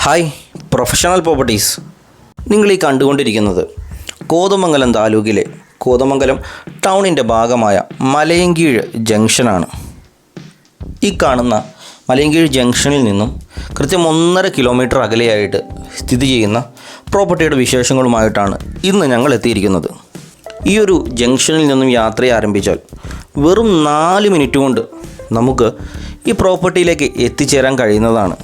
Hi professional properties. നിങ്ങൾ ഈ കണ്ടുകൊണ്ടിരിക്കുന്നത് കോതമംഗലം താലൂക്കിലെ കോതമംഗലം ടൗണിൻ്റെ ഭാഗമായ മലയൻകീഴ് ജംഗ്ഷനാണ്. ഈ കാണുന്ന മലയൻകീഴ് ജംഗ്ഷനിൽ നിന്നും കൃത്യം 1.5 കിലോമീറ്റർ അകലെയായിട്ട് സ്ഥിതി ചെയ്യുന്ന പ്രോപ്പർട്ടിയുടെ വിശേഷങ്ങളുമായിട്ടാണ് ഇന്ന് ഞങ്ങൾ എത്തിയിരിക്കുന്നത്. ഈ ഒരു ജംഗ്ഷനിൽ നിന്നും യാത്ര ആരംഭിച്ചാൽ വെറും 4 മിനിറ്റ് കൊണ്ട് നമുക്ക് ഈ പ്രോപ്പർട്ടിയിലേക്ക് എത്തിച്ചേരാൻ കഴിയുന്നതാണ്.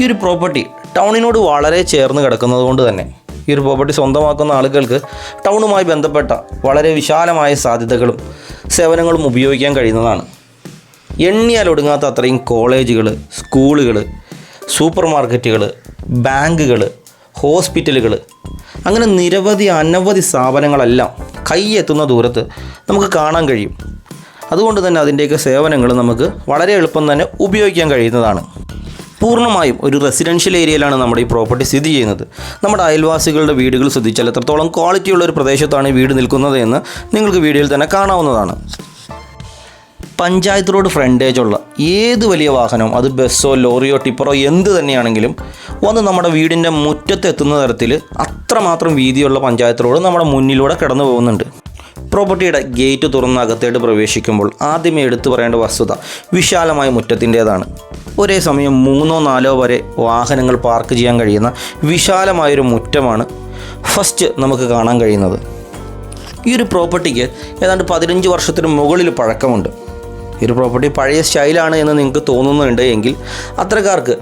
ഈ ഒരു പ്രോപ്പർട്ടി ടൗണിനോട് വളരെ ചേർന്ന് കിടക്കുന്നത് കൊണ്ട് തന്നെ ഈ ഒരു പ്രോപ്പർട്ടി സ്വന്തമാക്കുന്ന ആളുകൾക്ക് ടൗണുമായി ബന്ധപ്പെട്ട വളരെ വിശാലമായ സാധ്യതകളും സേവനങ്ങളും ഉപയോഗിക്കാൻ കഴിയുന്നതാണ്. എണ്ണിയാൽ ഒടുങ്ങാത്ത അത്രയും കോളേജുകൾ, സ്കൂളുകൾ, സൂപ്പർ മാർക്കറ്റുകൾ, ബാങ്കുകൾ, ഹോസ്പിറ്റലുകൾ, അങ്ങനെ അനവധി സ്ഥാപനങ്ങളെല്ലാം കൈയെത്തുന്ന ദൂരത്ത് നമുക്ക് കാണാൻ കഴിയും. അതുകൊണ്ട് തന്നെ അതിൻ്റെയൊക്കെ സേവനങ്ങൾ നമുക്ക് വളരെ എളുപ്പം തന്നെ ഉപയോഗിക്കാൻ കഴിയുന്നതാണ്. പൂർണ്ണമായും ഒരു റെസിഡൻഷ്യൽ ഏരിയയിലാണ് നമ്മുടെ ഈ പ്രോപ്പർട്ടി സ്ഥിതി ചെയ്യുന്നത്. നമ്മുടെ അയൽവാസികളുടെ വീടുകൾ ശ്രദ്ധിച്ചാൽ എത്രത്തോളം ക്വാളിറ്റിയുള്ള ഒരു പ്രദേശത്താണ് ഈ വീട് നിൽക്കുന്നത് എന്ന് നിങ്ങൾക്ക് വീഡിയോയിൽ തന്നെ കാണാവുന്നതാണ്. പഞ്ചായത്ത് റോഡ് ഫ്രണ്ടേജുള്ള ഏത് വലിയ വാഹനവും, അത് ബസ്സോ ലോറിയോ ടിപ്പറോ എന്ത് തന്നെയാണെങ്കിലും വന്ന് നമ്മുടെ വീടിൻ്റെ മുറ്റത്തെത്തുന്ന തരത്തിൽ അത്രമാത്രം വീതിയുള്ള പഞ്ചായത്ത് റോഡ് നമ്മുടെ മുന്നിലൂടെ കടന്നു പോകുന്നുണ്ട്. പ്രോപ്പർട്ടിയുടെ ഗേറ്റ് തുറന്ന് അകത്തേട്ട് പ്രവേശിക്കുമ്പോൾ ആദ്യമേ എടുത്തു പറയേണ്ട വസ്തുത വിശാലമായ മുറ്റത്തിൻ്റേതാണ്. ഒരേ സമയം 3-4 വരെ വാഹനങ്ങൾ പാർക്ക് ചെയ്യാൻ കഴിയുന്ന വിശാലമായൊരു മുറ്റമാണ് ഫസ്റ്റ് നമുക്ക് കാണാൻ കഴിയുന്നത്. ഈ ഒരു പ്രോപ്പർട്ടിക്ക് ഏതാണ്ട് 15 വർഷത്തിന് മുകളിൽ പഴക്കമുണ്ട്. ഈ ഒരു പ്രോപ്പർട്ടി പഴയ സ്റ്റൈലാണ് എന്ന് നിങ്ങൾക്ക് തോന്നുന്നുണ്ട് എങ്കിൽ അത്തരക്കാർക്ക്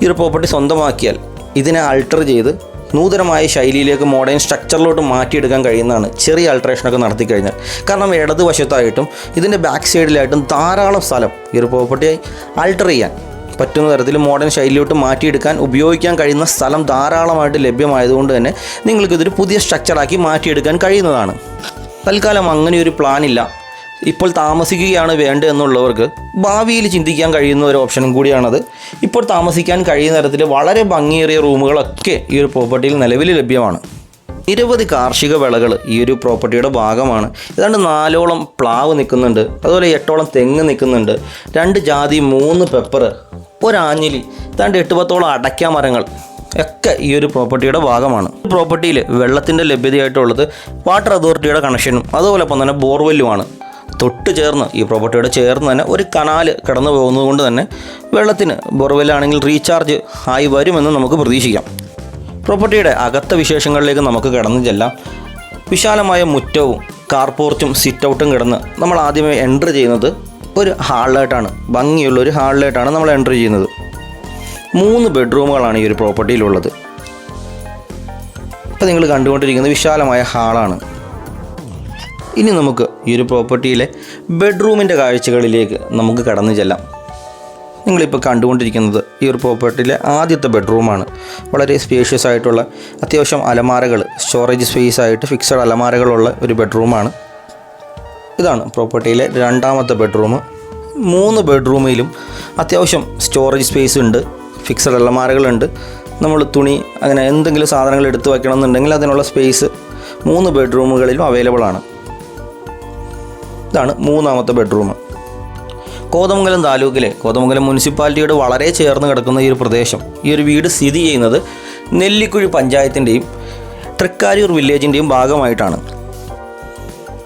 ഈ ഒരു പ്രോപ്പർട്ടി സ്വന്തമാക്കിയാൽ ഇതിനെ ആൾട്ടർ ചെയ്ത് നൂതനമായ ശൈലിയിലേക്ക് മോഡേൺ സ്ട്രക്ചറിലോട്ട് മാറ്റിയെടുക്കാൻ കഴിയുന്നതാണ് ചെറിയ ആൾട്രേഷനൊക്കെ നടത്തി കഴിഞ്ഞാൽ. കാരണം ഇടതുവശത്തായിട്ടും ഇതിൻ്റെ ബാക്ക് സൈഡിലായിട്ടും ധാരാളം സ്ഥലം ഈ ഒരു പ്രോപ്പർട്ടിയായി ആൾട്ടർ ചെയ്യാൻ പറ്റുന്ന തരത്തിൽ മോഡേൺ ശൈലിയിലോട്ട് മാറ്റിയെടുക്കാൻ ഉപയോഗിക്കാൻ കഴിയുന്ന സ്ഥലം ധാരാളമായിട്ട് ലഭ്യമായതുകൊണ്ട് തന്നെ നിങ്ങൾക്കിതൊരു പുതിയ സ്ട്രക്ചറാക്കി മാറ്റിയെടുക്കാൻ കഴിയുന്നതാണ്. തൽക്കാലം അങ്ങനെയൊരു പ്ലാനില്ല, ഇപ്പോൾ താമസിക്കുകയാണ് വേണ്ടത് എന്നുള്ളവർക്ക് ഭാവിയിൽ ചിന്തിക്കാൻ കഴിയുന്ന ഒരു ഓപ്ഷനും കൂടിയാണത്. ഇപ്പോൾ താമസിക്കാൻ കഴിയുന്ന തരത്തിൽ വളരെ ഭംഗിയേറിയ റൂമുകളൊക്കെ ഈ ഒരു പ്രോപ്പർട്ടിയിൽ നിലവിൽ ലഭ്യമാണ്. നിരവധി കാർഷിക വിളകൾ ഈ ഒരു പ്രോപ്പർട്ടിയുടെ ഭാഗമാണ്. ഏതാണ്ട് 4ഓളം പ്ലാവ് നിൽക്കുന്നുണ്ട്, അതുപോലെ 8ഓളം തെങ്ങ് നിൽക്കുന്നുണ്ട്, 2 ജാതി, 3 പെപ്പർ, 1 ആഞ്ഞിലി, ഏതാണ്ട് 8-10ഓളം അടയ്ക്ക മരങ്ങൾ ഒക്കെ ഈ ഒരു പ്രോപ്പർട്ടിയുടെ ഭാഗമാണ്. പ്രോപ്പർട്ടിയിൽ വെള്ളത്തിൻ്റെ ലഭ്യതയായിട്ടുള്ളത് വാട്ടർ അതോറിറ്റിയുടെ കണക്ഷനും അതുപോലൊപ്പം തന്നെ ബോർവെല്ലുമാണ്. തൊട്ട് ചേർന്ന് ഈ പ്രോപ്പർട്ടിയോട് ചേർന്ന് തന്നെ ഒരു കനാല് കടന്നു പോകുന്നത് കൊണ്ട് തന്നെ വെള്ളത്തിന് ബോർവെല്ലാണെങ്കിൽ റീചാർജ് ആയി വരുമെന്ന് നമുക്ക് പ്രതീക്ഷിക്കാം. പ്രോപ്പർട്ടിയുടെ അകത്ത വിശേഷങ്ങളിലേക്ക് നമുക്ക് കടന്നു ചെല്ലാം. വിശാലമായ മുറ്റവും കാർ പോർച്ചും സിറ്റ് ഔട്ടും കിടന്ന് നമ്മൾ ആദ്യമേ എൻ്റർ ചെയ്യുന്നത് ഒരു ഹാളിലായിട്ടാണ്. ഭംഗിയുള്ള ഒരു ഹാളിലായിട്ടാണ് നമ്മൾ എൻ്റർ ചെയ്യുന്നത്. 3 ബെഡ്റൂമുകളാണ് ഈ ഒരു പ്രോപ്പർട്ടിയിലുള്ളത്. ഇപ്പോൾ നിങ്ങൾ കണ്ടുകൊണ്ടിരിക്കുന്നത് വിശാലമായ ഹാളാണ്. ഇനി നമുക്ക് ഈ ഒരു പ്രോപ്പർട്ടിയിലെ ബെഡ്റൂമിൻ്റെ കാഴ്ചകളിലേക്ക് നമുക്ക് കടന്നു ചെല്ലാം. നിങ്ങളിപ്പോൾ കണ്ടുകൊണ്ടിരിക്കുന്നത് ഈ ഒരു പ്രോപ്പർട്ടിയിലെ ആദ്യത്തെ ബെഡ്റൂമാണ്. വളരെ സ്പേഷ്യസ് ആയിട്ടുള്ള അത്യാവശ്യം അലമാരകൾ, സ്റ്റോറേജ് സ്പേസ് ആയിട്ട് ഫിക്സഡ് അലമാരകളുള്ള ഒരു ബെഡ്റൂമാണ്. ഇതാണ് പ്രോപ്പർട്ടിയിലെ 2ാമത്തെ ബെഡ്റൂം. 3 ബെഡ്റൂമിലും അത്യാവശ്യം സ്റ്റോറേജ് സ്പേസ് ഉണ്ട്, ഫിക്സഡ് അലമാരകളുണ്ട്. നമ്മൾ തുണി അങ്ങനെ എന്തെങ്കിലും സാധനങ്ങൾ എടുത്തു വയ്ക്കണമെന്നുണ്ടെങ്കിൽ അതിനുള്ള സ്പേസ് 3 ബെഡ്റൂമുകളിലും അവൈലബിൾ ആണ്. ഇതാണ് 3ാമത്തെ ബെഡ്റൂം. കോതമംഗലം താലൂക്കിലെ കോതമംഗലം മുനിസിപ്പാലിറ്റിയോട് വളരെ ചേർന്ന് കിടക്കുന്ന ഈ ഒരു പ്രദേശം, ഈ ഒരു വീട് സ്ഥിതി ചെയ്യുന്നത് നെല്ലിക്കുഴി പഞ്ചായത്തിൻ്റെയും തൃക്കാരിയൂർ വില്ലേജിൻ്റെയും ഭാഗമായിട്ടാണ്.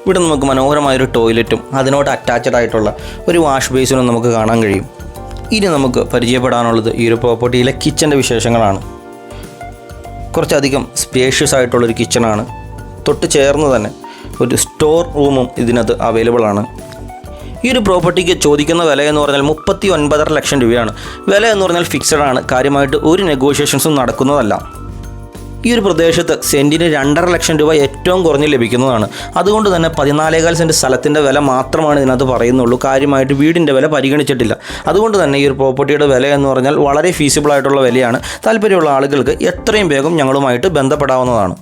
ഇവിടെ നമുക്ക് മനോഹരമായൊരു ടോയ്ലറ്റും അതിനോട് അറ്റാച്ച്ഡ് ആയിട്ടുള്ള ഒരു വാഷ് ബേസിനും നമുക്ക് കാണാൻ കഴിയും. ഇനി നമുക്ക് പരിചയപ്പെടാനുള്ളത് ഈ ഒരു പ്രോപ്പർട്ടിയിലെ കിച്ചൻ്റെ വിശേഷങ്ങളാണ്. കുറച്ചധികം സ്പേഷ്യസ് ആയിട്ടുള്ളൊരു കിച്ചണാണ്. തൊട്ട് ചേർന്ന് തന്നെ ഒരു സ്റ്റോർ റൂമും ഇതിനകത്ത് അവൈലബിൾ ആണ്. ഈ ഒരു പ്രോപ്പർട്ടിക്ക് ചോദിക്കുന്ന വില എന്ന് പറഞ്ഞാൽ 39.5 ലക്ഷം രൂപയാണ്. വില എന്ന് പറഞ്ഞാൽ ഫിക്സഡ് ആണ്, കാര്യമായിട്ട് ഒരു നെഗോഷിയേഷൻസും നടക്കുന്നതല്ല. ഈ ഒരു പ്രദേശത്ത് സെൻറ്റിന് 2.5 ലക്ഷം രൂപ ഏറ്റവും കുറഞ്ഞ് ലഭിക്കുന്നതാണ്. അതുകൊണ്ട് തന്നെ 14.4 സെൻറ്റ് സ്ഥലത്തിൻ്റെ വില മാത്രമാണ് ഇതിനകത്ത് പറയുന്നുള്ളൂ. കാര്യമായിട്ട് വീടിൻ്റെ വില പരിഗണിച്ചിട്ടില്ല. അതുകൊണ്ട് തന്നെ ഈ ഒരു പ്രോപ്പർട്ടിയുടെ വില എന്ന് പറഞ്ഞാൽ വളരെ ഫീസിബിൾ ആയിട്ടുള്ള വിലയാണ്. താല്പര്യമുള്ള ആളുകൾക്ക് എത്രയും വേഗം ഞങ്ങളുമായിട്ട് ബന്ധപ്പെടാവുന്നതാണ്.